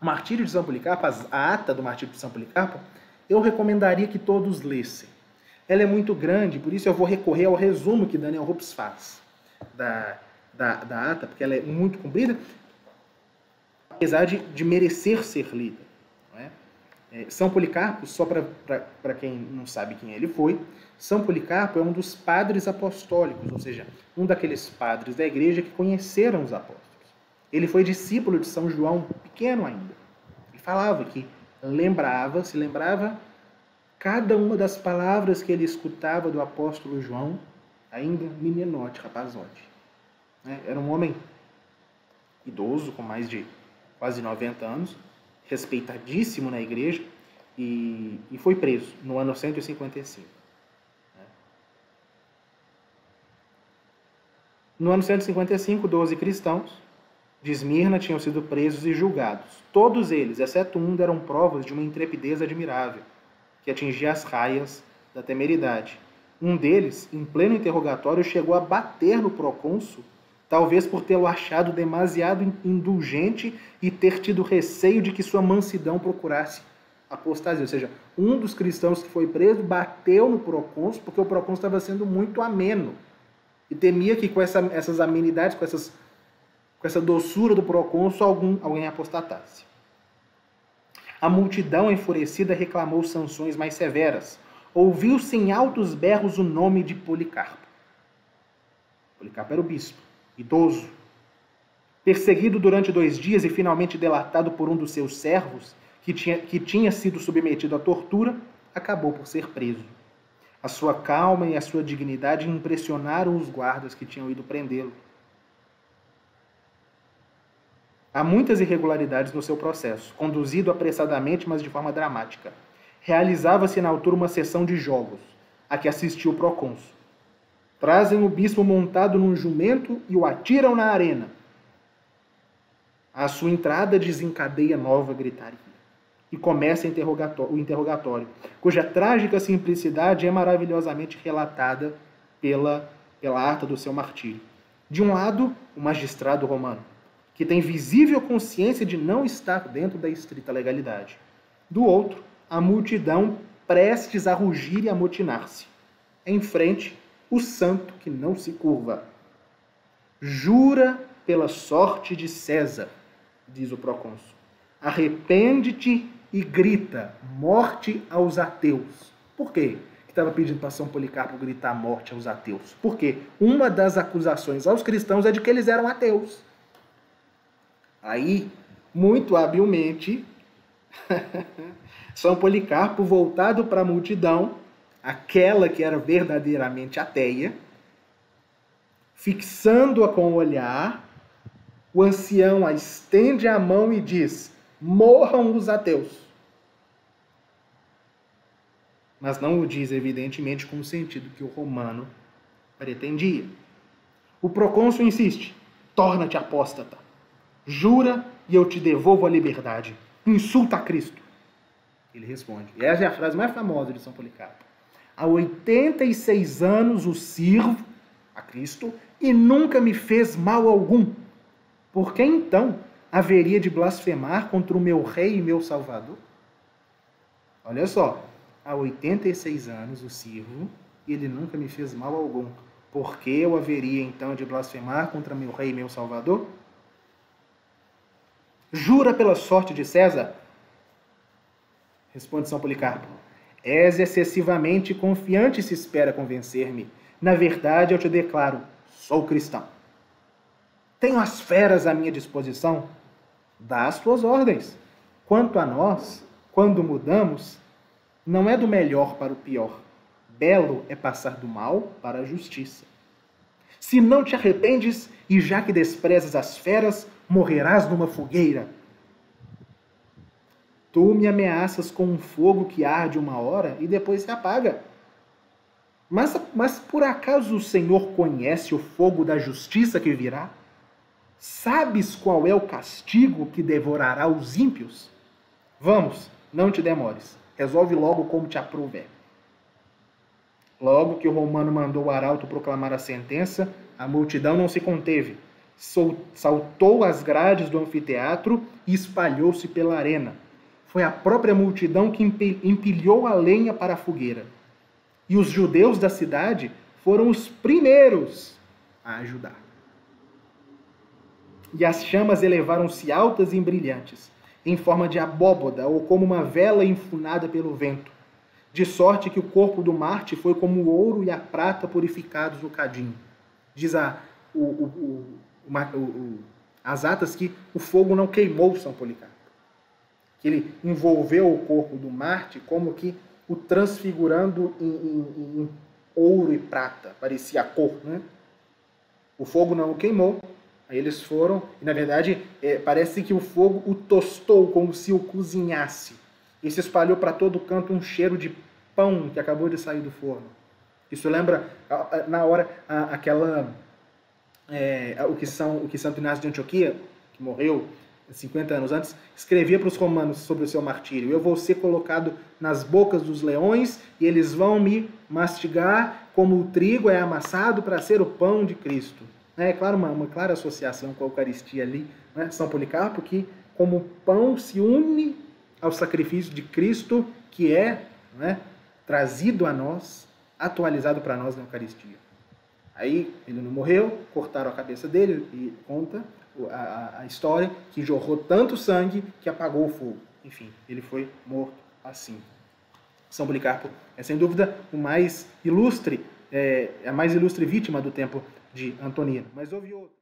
O Martírio de São Policarpo, a ata do Martírio de São Policarpo, eu recomendaria que todos lessem. Ela é muito grande, por isso eu vou recorrer ao resumo que Daniel Rupes faz da ata, porque ela é muito comprida, apesar de merecer ser lida. Não é? São Policarpo, só para quem não sabe quem ele foi, São Policarpo é um dos padres apostólicos, ou seja, um daqueles padres da igreja que conheceram os apóstolos. Ele foi discípulo de São João, pequeno ainda. Ele falava que se lembrava cada uma das palavras que ele escutava do apóstolo João, ainda meninote, rapazote. Era um homem idoso, com mais de quase 90 anos, respeitadíssimo na igreja, e foi preso no ano 155. No ano 155, 12 cristãos de Esmirna tinham sido presos e julgados. Todos eles, exceto um, deram provas de uma intrepidez admirável, que atingia as raias da temeridade. Um deles, em pleno interrogatório, chegou a bater no procônsul, talvez por tê-lo achado demasiado indulgente e ter tido receio de que sua mansidão procurasse apostasia. Ou seja, um dos cristãos que foi preso bateu no procônsul porque o procônsul estava sendo muito ameno e temia que com essas amenidades, com essa doçura do procônsul, alguém apostatasse. A multidão enfurecida reclamou sanções mais severas. Ouviu-se em altos berros o nome de Policarpo. Policarpo era o bispo, idoso. Perseguido durante 2 dias e finalmente delatado por um dos seus servos, que tinha sido submetido à tortura, acabou por ser preso. A sua calma e a sua dignidade impressionaram os guardas que tinham ido prendê-lo. Há muitas irregularidades no seu processo, conduzido apressadamente, mas de forma dramática. Realizava-se na altura uma sessão de jogos, a que assistiu o procônsul. Trazem o bispo montado num jumento e o atiram na arena. À sua entrada desencadeia nova gritaria. E começa o interrogatório, cuja trágica simplicidade é maravilhosamente relatada pela ata do seu martírio. De um lado, o magistrado romano, que tem visível consciência de não estar dentro da estrita legalidade. Do outro, a multidão prestes a rugir e amotinar-se. Em frente, o santo que não se curva. Jura pela sorte de César, diz o procônsul. Arrepende-te e grita, morte aos ateus. Por quê que estava pedindo para São Policarpo gritar morte aos ateus? Porque uma das acusações aos cristãos é de que eles eram ateus. Aí, muito habilmente, São Policarpo, voltado para a multidão, aquela que era verdadeiramente ateia, fixando-a com o olhar, o ancião a estende a mão e diz: morram os ateus. Mas não o diz, evidentemente, com o sentido que o romano pretendia. O procônsul insiste: torna-te apóstata. Jura e eu te devolvo a liberdade. Insulta a Cristo. Ele responde. E essa é a frase mais famosa de São Policarpo. Há 86 anos o sirvo a Cristo e nunca me fez mal algum. Por que então haveria de blasfemar contra o meu rei e meu salvador? Olha só. Há 86 anos o sirvo e ele nunca me fez mal algum. Por que eu haveria então de blasfemar contra meu rei e meu salvador? Jura pela sorte de César? Responde São Policarpo. És excessivamente confiante se espera convencer-me. Na verdade, eu te declaro, sou cristão. Tenho as feras à minha disposição. Dá as tuas ordens. Quanto a nós, quando mudamos, não é do melhor para o pior. Belo é passar do mal para a justiça. Se não te arrependes, e já que desprezas as feras, morrerás numa fogueira. Tu me ameaças com um fogo que arde 1 hora e depois se apaga. Mas por acaso o Senhor conhece o fogo da justiça que virá? Sabes qual é o castigo que devorará os ímpios? Vamos, não te demores. Resolve logo como te aprouver. Logo que o romano mandou o arauto proclamar a sentença, a multidão não se conteve. saltou as grades do anfiteatro e espalhou-se pela arena. Foi a própria multidão que empilhou a lenha para a fogueira. E os judeus da cidade foram os primeiros a ajudar. E as chamas elevaram-se altas e brilhantes, em forma de abóboda ou como uma vela enfunada pelo vento, de sorte que o corpo do Marte foi como o ouro e a prata purificados no cadinho. Diz as atas que o fogo não queimou São Policarpo, que ele envolveu o corpo do Marte como que o transfigurando em ouro e prata, parecia a cor, né? O fogo não o queimou. Aí eles foram, e na verdade parece que o fogo o tostou como se o cozinhasse. E se espalhou para todo canto um cheiro de pão que acabou de sair do forno. Isso lembra, na hora, o que Santo Inácio de Antioquia, que morreu 50 anos antes, escrevia para os romanos sobre o seu martírio. Eu vou ser colocado nas bocas dos leões e eles vão me mastigar como o trigo é amassado para ser o pão de Cristo. É claro, uma clara associação com a Eucaristia ali, né? São Policarpo, que como pão se une ao sacrifício de Cristo, que é, né, trazido a nós, atualizado para nós na Eucaristia. Aí ele não morreu, cortaram a cabeça dele e conta a história que jorrou tanto sangue que apagou o fogo. Enfim, ele foi morto assim. São Policarpo é sem dúvida a mais ilustre vítima do tempo de Antonino. Mas houve outro.